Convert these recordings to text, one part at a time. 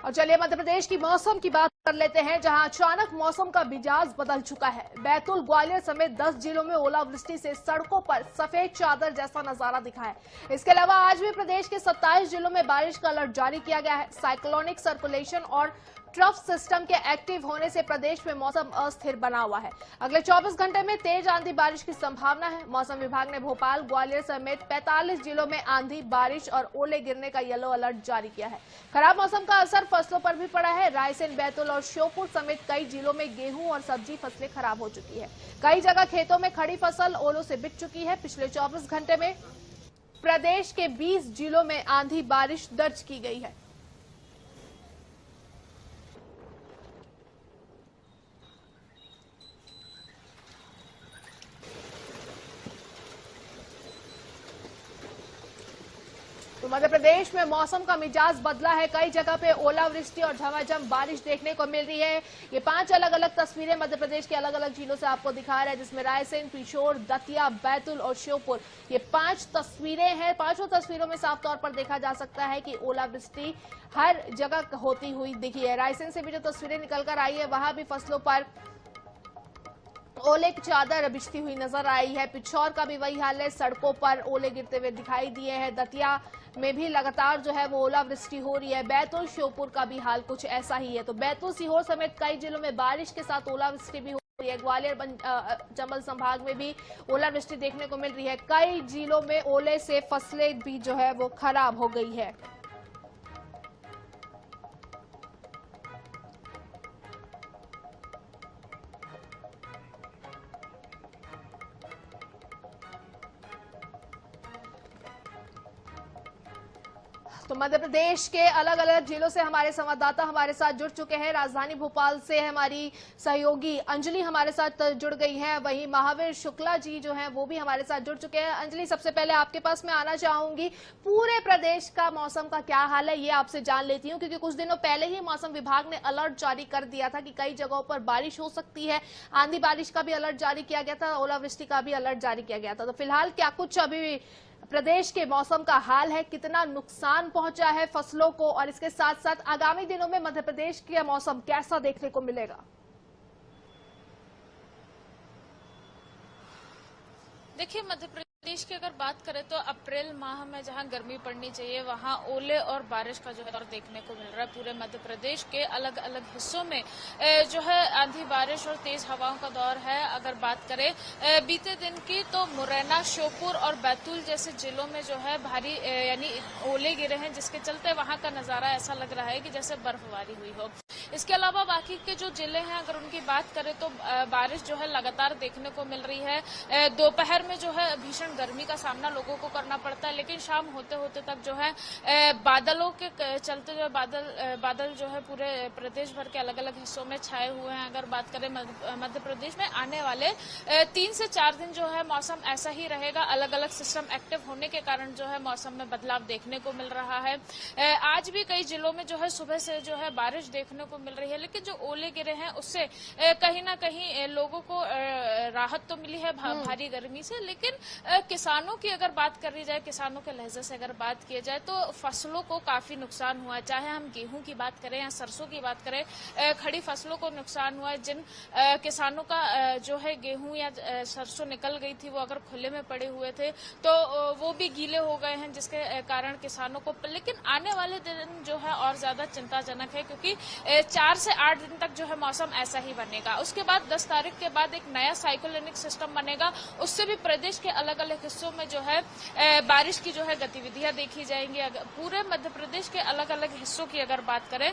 और चलिए मध्य प्रदेश की मौसम की बात कर लेते हैं, जहां अचानक मौसम का मिजाज बदल चुका है। बैतूल, ग्वालियर समेत 10 जिलों में ओलावृष्टि से सड़कों पर सफेद चादर जैसा नजारा दिखा है। इसके अलावा आज भी प्रदेश के 27 जिलों में बारिश का अलर्ट जारी किया गया है। साइक्लोनिक सर्कुलेशन और ट्रफ सिस्टम के एक्टिव होने से प्रदेश में मौसम अस्थिर बना हुआ है। अगले 24 घंटे में तेज आंधी बारिश की संभावना है। मौसम विभाग ने भोपाल, ग्वालियर समेत 45 जिलों में आंधी, बारिश और ओले गिरने का येलो अलर्ट जारी किया है। खराब मौसम का असर फसलों पर भी पड़ा है। रायसेन, बैतूल और श्योपुर समेत कई जिलों में गेहूं और सब्जी फसलें खराब हो चुकी है। कई जगह खेतों में खड़ी फसल ओलों से बिक चुकी है। पिछले 24 घंटे में प्रदेश के 20 जिलों में आंधी बारिश दर्ज की गई है। तो मध्य प्रदेश में मौसम का मिजाज बदला है। कई जगह पे ओलावृष्टि और झमाझम बारिश देखने को मिल रही है। ये 5 अलग अलग तस्वीरें मध्य प्रदेश के अलग अलग जिलों से आपको दिखा रहे हैं, जिसमें रायसेन, पिछोर, दतिया, बैतूल और श्योपुर, ये 5 तस्वीरें हैं। पांचों तस्वीरों में साफ तौर पर देखा जा सकता है कि ओलावृष्टि हर जगह होती हुई दिखी है। रायसेन से भी जो तस्वीरें निकलकर आई है, वहां भी फसलों पर ओले की चादर बिछती हुई नजर आई है। पिछौर का भी वही हाल है, सड़कों पर ओले गिरते हुए दिखाई दिए हैं। दतिया में भी लगातार जो है वो ओलावृष्टि हो रही है। बैतूल, श्योपुर का भी हाल कुछ ऐसा ही है। तो बैतूल, सीहोर समेत कई जिलों में बारिश के साथ ओलावृष्टि भी हो रही है। ग्वालियर, चंबल संभाग में भी ओलावृष्टि देखने को मिल रही है। कई जिलों में ओले से फसलें भी जो है वो खराब हो गई है। तो मध्य प्रदेश के अलग अलग जिलों से हमारे संवाददाता हमारे साथ जुड़ चुके हैं। राजधानी भोपाल से हमारी सहयोगी अंजलि हमारे साथ जुड़ गई हैं। वहीं महावीर शुक्ला जी जो हैं वो भी हमारे साथ जुड़ चुके हैं। अंजलि, सबसे पहले आपके पास मैं आना चाहूंगी, पूरे प्रदेश का मौसम का क्या हाल है ये आपसे जान लेती हूँ, क्योंकि कुछ दिनों पहले ही मौसम विभाग ने अलर्ट जारी कर दिया था कि कई जगहों पर बारिश हो सकती है। आंधी बारिश का भी अलर्ट जारी किया गया था, ओलावृष्टि का भी अलर्ट जारी किया गया था। तो फिलहाल क्या कुछ अभी प्रदेश के मौसम का हाल है, कितना नुकसान पहुंचा है फसलों को, और इसके साथ साथ आगामी दिनों में मध्य प्रदेश का मौसम कैसा देखने को मिलेगा? देखिए, मध्य प्रदेश की अगर बात करें तो अप्रैल माह में जहां गर्मी पड़नी चाहिए वहां ओले और बारिश का जो है दौर देखने को मिल रहा है। पूरे मध्य प्रदेश के अलग अलग हिस्सों में जो है आंधी बारिश और तेज हवाओं का दौर है। अगर बात करें बीते दिन की, तो मुरैना, श्योपुर और बैतूल जैसे जिलों में जो है भारी यानी ओले गिरे हैं, जिसके चलते वहां का नजारा ऐसा लग रहा है कि जैसे बर्फबारी हुई हो। इसके अलावा बाकी के जो जिले हैं अगर उनकी बात करें तो बारिश जो है लगातार देखने को मिल रही है। दोपहर में जो है भीषण गर्मी का सामना लोगों को करना पड़ता है, लेकिन शाम होते होते तक जो है बादलों के चलते जो है बादल जो है पूरे प्रदेश भर के अलग अलग हिस्सों में छाए हुए हैं। अगर बात करें मध्य प्रदेश में आने वाले 3 से 4 दिन जो है मौसम ऐसा ही रहेगा। अलग अलग सिस्टम एक्टिव होने के कारण जो है मौसम में बदलाव देखने को मिल रहा है। आज भी कई जिलों में जो है सुबह से जो है बारिश देखने को मिल रही है, लेकिन जो ओले गिरे हैं उससे कहीं ना कहीं लोगों को राहत तो मिली है भारी गर्मी से। लेकिन किसानों की अगर बात करी जाए, किसानों के लहजे से अगर बात की जाए, तो फसलों को काफी नुकसान हुआ है। चाहे हम गेहूं की बात करें या सरसों की बात करें, खड़ी फसलों को नुकसान हुआ है। जिन किसानों का जो है गेहूं या सरसों निकल गई थी, वो अगर खुले में पड़े हुए थे तो वो भी गीले हो गए हैं, जिसके कारण किसानों को, लेकिन आने वाले दिन जो है और ज्यादा चिंताजनक है, क्योंकि 4 से 8 दिन तक जो है मौसम ऐसा ही बनेगा। उसके बाद 10 तारीख के बाद एक नया साइक्लोनिक सिस्टम बनेगा, उससे भी प्रदेश के अलग अलग हिस्सों में जो है बारिश की जो है गतिविधियां देखी जाएंगी। पूरे मध्य प्रदेश के अलग अलग हिस्सों की अगर बात करें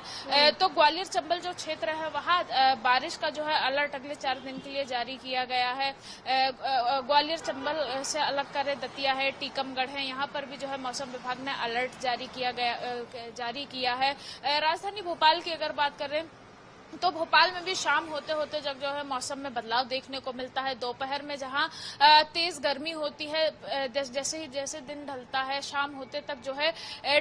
तो ग्वालियर, चंबल जो क्षेत्र है वहां बारिश का जो है अलर्ट अगले 4 दिन के लिए जारी किया गया है। ग्वालियर, चंबल से अलग करें दतिया है, टीकमगढ़ है, यहाँ पर भी जो है मौसम विभाग ने अलर्ट जारी किया है। राजधानी भोपाल की अगर बात करें तो भोपाल में भी शाम होते होते जब जो है मौसम में बदलाव देखने को मिलता है। दोपहर में जहां तेज गर्मी होती है, जैसे दिन ढलता है शाम होते तक जो है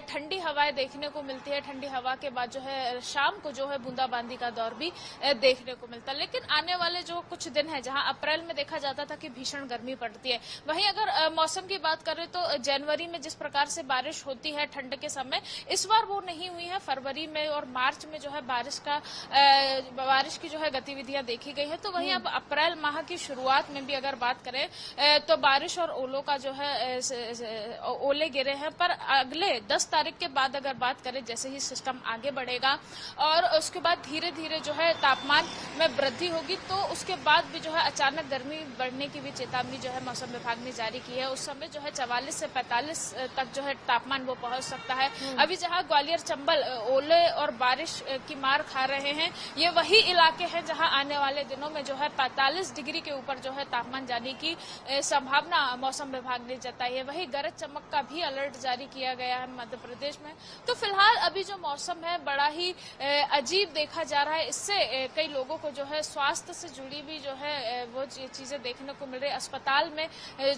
ठंडी हवाएं देखने को मिलती है। ठंडी हवा के बाद जो है शाम को जो है बूंदाबांदी का दौर भी देखने को मिलता है। लेकिन आने वाले जो कुछ दिन है, जहां अप्रैल में देखा जाता था कि भीषण गर्मी पड़ती है, वहीं अगर मौसम की बात करें तो जनवरी में जिस प्रकार से बारिश होती है ठंड के समय, इस बार वो नहीं हुई है। फरवरी में और मार्च में जो है बारिश की जो है गतिविधियां देखी गई है। तो वहीं अब अप्रैल माह की शुरुआत में भी अगर बात करें तो बारिश और ओलों का जो है ओले गिरे हैं। पर अगले 10 तारीख के बाद अगर बात करें, जैसे ही सिस्टम आगे बढ़ेगा और उसके बाद धीरे धीरे जो है तापमान में वृद्धि होगी, तो उसके बाद भी जो है अचानक गर्मी बढ़ने की भी चेतावनी जो है मौसम विभाग ने जारी की है। उस समय जो है 44 से 45 तक जो है तापमान वो पहुंच सकता है। अभी जहां ग्वालियर चंबल ओले और बारिश की मार खा रहे हैं, ये वही इलाके हैं जहां आने वाले दिनों में जो है 45 डिग्री के ऊपर जो है तापमान जाने की संभावना मौसम विभाग ने जताई है। वही गरज चमक का भी अलर्ट जारी किया गया है मध्य प्रदेश में। तो फिलहाल अभी जो मौसम है बड़ा ही अजीब देखा जा रहा है। इससे कई लोगों को जो है स्वास्थ्य से जुड़ी भी जो है वो चीजें देखने को मिल रही है। अस्पताल में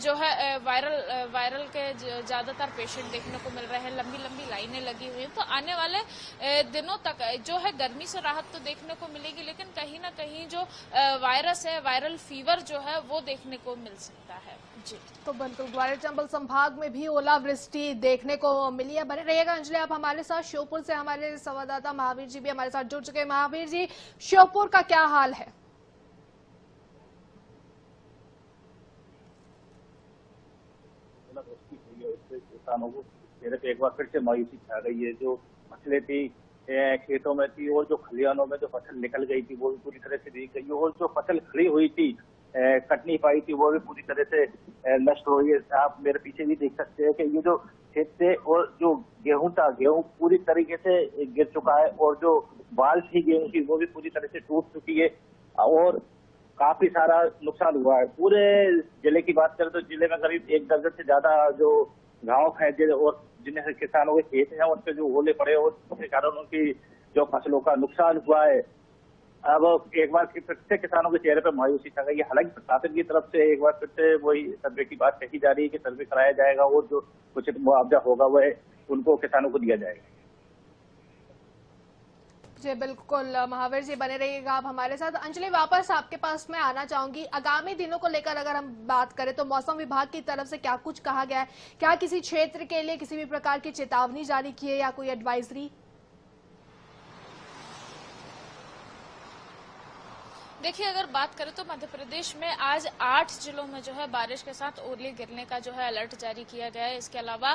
जो है वायरल के ज्यादातर पेशेंट देखने को मिल रहे हैं। लंबी लंबी लाइनें लगी हुई हैं। तो आने वाले दिनों तक जो है गर्मी से राहत तो देखने को मिलेगी, लेकिन कहीं ना कहीं जो वायरस है, वायरल फीवर जो है वो देखने को मिल सकता है। जी, तो बिल्कुल ग्वालियर चंबल संभाग में भी ओलावृष्टि देखने को मिली है। बने रहिएगा अंजलि, आप हमारे साथ। श्योपुर से हमारे संवाददाता महावीर जी भी हमारे साथ जुड़ चुके हैं। महावीर जी, श्योपुर का क्या हाल है? किसानों को एक बार फिर से मायूसी छा गई है। जो फसलें थी खेतों में थी और जो खलिहानों में जो फसल निकल गई थी वो भी पूरी तरह से दी गई, और जो फसल खड़ी हुई थी कट नहीं पाई थी वो भी पूरी तरह से नष्ट हो गई है। आप मेरे पीछे भी देख सकते हैं कि ये जो खेत थे और जो गेहूं था, गेहूं पूरी तरीके से गिर चुका है, और जो बाल थी गेहूं की वो भी पूरी तरह से टूट चुकी है और काफी सारा नुकसान हुआ है। पूरे जिले की बात करें तो जिले में करीब 1 दर्जन से ज्यादा जो गांव है और जिन्हें किसानों के खेत हैं उन पे जो ओले पड़े और उसके कारण उनकी जो फसलों का नुकसान हुआ है। अब एक बार फिर से किसानों के चेहरे पर मायूसी छा गई है। हालांकि प्रशासन की तरफ से एक बार फिर से वही सर्वे की बात कही जा रही है कि सर्वे कराया जाएगा और जो उचित मुआवजा होगा वह उनको किसानों को दिया जाएगा। जी बिल्कुल महावीर जी, बने रहिएगा आप हमारे साथ। अंजलि, वापस आपके पास मैं आना चाहूंगी। आगामी दिनों को लेकर अगर हम बात करें तो मौसम विभाग की तरफ से क्या कुछ कहा गया है? क्या किसी क्षेत्र के लिए किसी भी प्रकार की चेतावनी जारी की है या कोई एडवाइजरी? देखिए, अगर बात करें तो मध्य प्रदेश में आज 8 जिलों में जो है बारिश के साथ ओले गिरने का जो है अलर्ट जारी किया गया है। इसके अलावा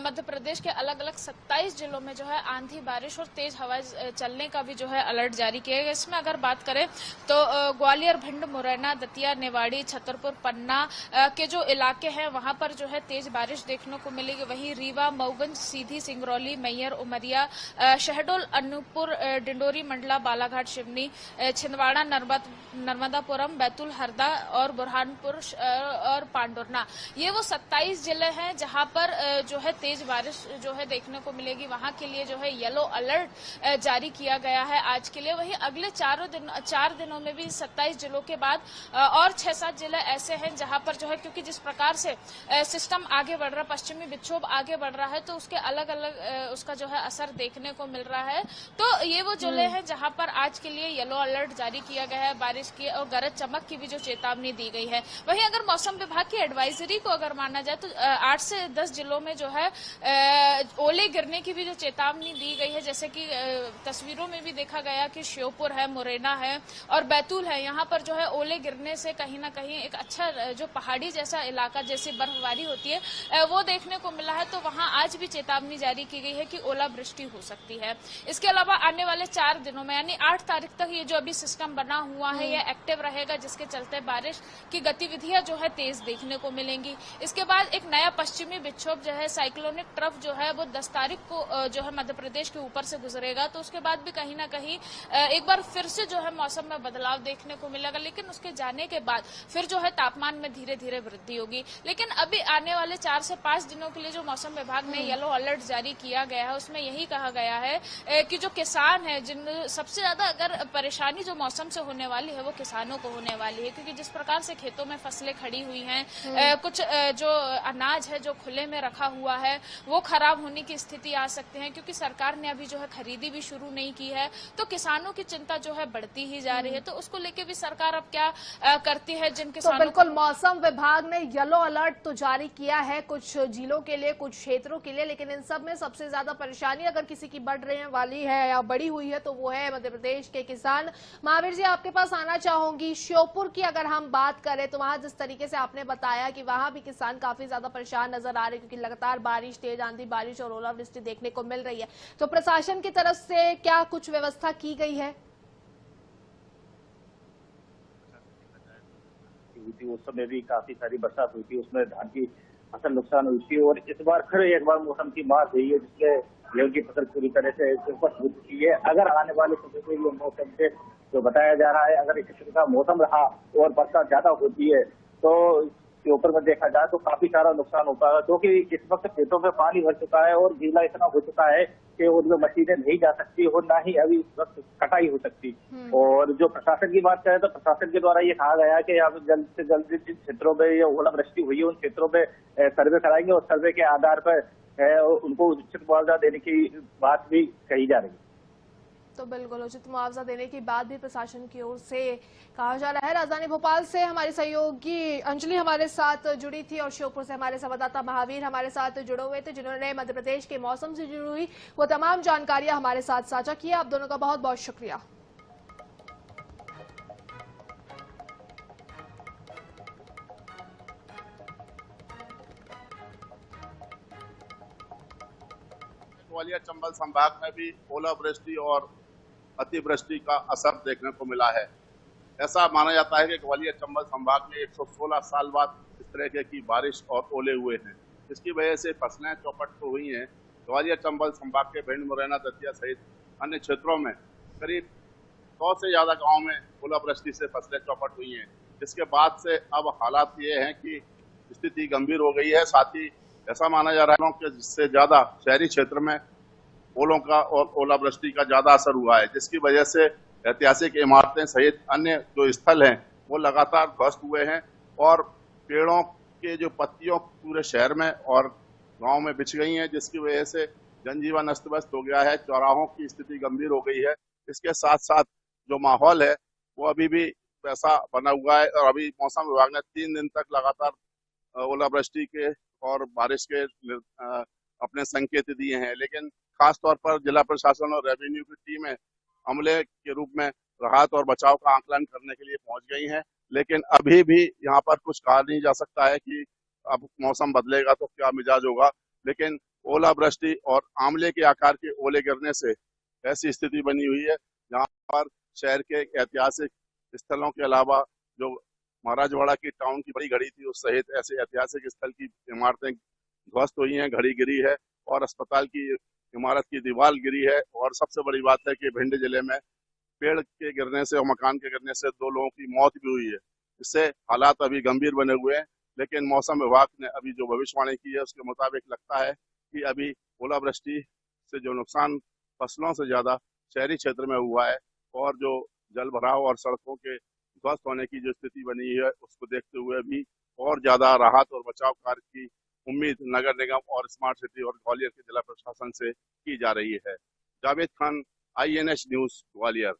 मध्य प्रदेश के अलग अलग 27 जिलों में जो है आंधी, बारिश और तेज हवाएं चलने का भी जो है अलर्ट जारी किया गया। इसमें अगर बात करें तो ग्वालियर, भिंड, मुरैना, दतिया, निवाड़ी, छतरपुर, पन्ना के जो इलाके हैं वहां पर जो है तेज बारिश देखने को मिलेगी। वहीं रीवा, मऊगंज, सीधी, सिंगरौली, मैयर, उमरिया, शहडोल, अनूपपुर, डिंडोरी, मंडला, बालाघाट, सिवनी, छिंदवाड़ा, नर्मदापुरम, बैतूल, हरदा और बुरहानपुर और पांडुरना, ये वो 27 जिले हैं जहां पर जो है तेज बारिश जो है देखने को मिलेगी। वहां के लिए जो है येलो अलर्ट जारी किया गया है आज के लिए। वहीं अगले 4 दिनों में भी 27 जिलों के बाद और 6-7 जिले ऐसे हैं जहां पर जो है, क्योंकि जिस प्रकार से सिस्टम आगे बढ़ रहा है, पश्चिमी विक्षोभ आगे बढ़ रहा है, तो उसके अलग अलग उसका जो है असर देखने को मिल रहा है। तो ये वो जिले हैं जहां पर आज के लिए येलो अलर्ट जारी किया गया है। बारिश की और गरज चमक की भी जो चेतावनी दी गई है। वहीं अगर मौसम विभाग की एडवाइजरी को अगर माना जाए तो 8 से 10 जिलों में जो है ओले गिरने की भी जो चेतावनी दी गई है। जैसे कि तस्वीरों में भी देखा गया कि श्योपुर है, मुरैना है और बैतूल है, यहाँ पर जो है ओले गिरने से कहीं ना कहीं एक अच्छा जो पहाड़ी जैसा इलाका जैसे बर्फबारी होती है वो देखने को मिला है। तो वहां आज भी चेतावनी जारी की गई है कि ओलावृष्टि हो सकती है। इसके अलावा आने वाले 4 दिनों में यानी 8 तारीख तक ये जो अभी सिस्टम बना हुआ हुआ है यह एक्टिव रहेगा, जिसके चलते बारिश की गतिविधियां जो है तेज देखने को मिलेंगी। इसके बाद एक नया पश्चिमी विक्षोभ जो है, साइक्लोनिक ट्रफ जो है, वो 10 तारीख को जो है मध्य प्रदेश के ऊपर से गुजरेगा। तो उसके बाद भी कहीं ना कहीं एक बार फिर से जो है मौसम में बदलाव देखने को मिलेगा, लेकिन उसके जाने के बाद फिर जो है तापमान में धीरे धीरे वृद्धि होगी। लेकिन अभी आने वाले 4 से 5 दिनों के लिए जो मौसम विभाग ने येलो अलर्ट जारी किया गया है, उसमें यही कहा गया है कि जो किसान है, जिन सबसे ज्यादा अगर परेशानी जो मौसम से होने वाली है वो किसानों को होने वाली है, क्योंकि जिस प्रकार से खेतों में फसलें खड़ी हुई हैं, कुछ जो अनाज है जो खुले में रखा हुआ है वो खराब होने की स्थिति आ सकते हैं, क्योंकि सरकार ने अभी जो है खरीदी भी शुरू नहीं की है। तो किसानों की चिंता जो है बढ़ती ही जा रही है। तो उसको लेके भी सरकार अब क्या करती है, जिन किसानों तो बिल्कुल मौसम विभाग ने येलो अलर्ट तो जारी किया है कुछ जिलों के लिए, कुछ क्षेत्रों के लिए, लेकिन इन सब में सबसे ज्यादा परेशानी अगर किसी की बढ़ रही वाली है या बड़ी हुई है तो वो है मध्य प्रदेश के किसान। महावीर जी, आपके पास आना चाहूंगी। श्योपुर की अगर हम बात करें तो वहां जिस तरीके से आपने बताया कि वहां भी किसान काफी ज्यादा परेशान नजर आ रहे हैं, क्योंकि लगातार बारिश, तेज आंधी बारिश और ओलावृष्टि देखने को मिल रही है। तो प्रशासन की तरफ से क्या कुछ व्यवस्था की गई है? उस समय भी काफी सारी बरसात हुई थी, उसमें धान की फसल नुकसान हुई थी। और इस बार फिर एक बार मौसम की मार हुई है, जिसमें गेहूं की फसल पूरी तरह से उपज हो चुकी है। अगर आने वाले समय में ये मौसम से जो बताया जा रहा है, अगर इस किस्म का मौसम रहा और बरसात ज्यादा होती है तो के ऊपर में देखा जाए तो काफी सारा नुकसान होता है, क्योंकि इस वक्त खेतों में पानी भर चुका है और गीला इतना हो चुका है कि उनमें मशीनें नहीं जा सकती और ना ही अभी इस वक्त कटाई हो सकती। और जो प्रशासन की बात करें तो प्रशासन के द्वारा ये कहा गया कि आप जल्द से जल्द जिन क्षेत्रों में ये ओलावृष्टि हुई है उन क्षेत्रों में सर्वे कराएंगे और सर्वे के आधार पर उनको उचित मुआवजा देने की बात भी कही जा रही है। तो बिल्कुल उचित मुआवजा देने की बात भी प्रशासन की ओर से कहा जा रहा है। राजधानी भोपाल से हमारी सहयोगी अंजलि हमारे साथ जुड़ी थी और श्योपुर से हमारे संवाददाता महावीर हमारे साथ जुड़े हुए थे, जिन्होंने मध्य प्रदेश के मौसम से जुड़ी हुई वो तमाम जानकारियां हमारे साथ साझा की। आप दोनों का बहुत बहुत शुक्रिया। ग्वालियर चंबल संभाग में भी ओलावृष्टि और अतिवृष्टि का असर देखने को मिला है। ऐसा माना जाता है कि ग्वालियर चंबल संभाग में 116 साल बाद इस तरह की बारिश और ओले हुए हैं, जिसकी वजह से फसलें चौपट तो हुई हैं। ग्वालियर चंबल संभाग के भिंड, मुरैना, दतिया सहित अन्य क्षेत्रों में करीब 100 से ज्यादा गाँव में ओलावृष्टि से फसलें चौपट हुई हैं, जिसके बाद से अब हालात ये हैं कि स्थिति गंभीर हो गई है। साथ ही ऐसा माना जा रहा है कि जिससे ज्यादा शहरी क्षेत्र में ओलों का और ओलावृष्टि का ज्यादा असर हुआ है, जिसकी वजह से ऐतिहासिक इमारतें सहित अन्य जो स्थल हैं वो लगातार ध्वस्त हुए हैं और पेड़ों के जो पत्तियों पूरे शहर में और गांव में बिछ गई हैं, जिसकी वजह से जनजीवन अस्त व्यस्त हो गया है। चौराहों की स्थिति गंभीर हो गई है। इसके साथ साथ जो माहौल है वो अभी भी वैसा बना हुआ है और अभी मौसम विभाग ने 3 दिन तक लगातार ओलावृष्टि के और बारिश के अपने संकेत दिए हैं। लेकिन खास तौर पर जिला प्रशासन और रेवेन्यू की टीमें अमले के रूप में राहत और बचाव का आकलन करने के लिए पहुंच गई हैं, लेकिन अभी भी यहाँ पर कुछ कहा नहीं जा सकता है कि अब मौसम बदलेगा तो क्या मिजाज होगा। लेकिन ओलावृष्टि और आंवले के आकार के ओले गिरने से ऐसी स्थिति बनी हुई है जहाँ पर शहर के ऐतिहासिक स्थलों के अलावा जो महाराजवाड़ा की टाउन की बड़ी घड़ी थी उस सहित ऐसे ऐतिहासिक स्थल की इमारतें ध्वस्त हुई हैं, घड़ी गिरी है और अस्पताल की इमारत की दीवार गिरी है। और सबसे बड़ी बात है कि भिंड जिले में पेड़ के गिरने से और मकान के गिरने से 2 लोगों की मौत भी हुई है। इससे हालात अभी गंभीर बने हुए हैं, लेकिन मौसम विभाग ने अभी जो भविष्यवाणी की है उसके मुताबिक लगता है कि अभी ओलावृष्टि से जो नुकसान फसलों से ज्यादा शहरी क्षेत्र में हुआ है और जो जल भराव और सड़कों के ध्वस्त होने की जो स्थिति बनी है उसको देखते हुए भी और ज्यादा राहत और बचाव कार्य की उम्मीद नगर निगम और स्मार्ट सिटी और ग्वालियर के जिला प्रशासन से की जा रही है। Javed Khan, INH news, Gwalior.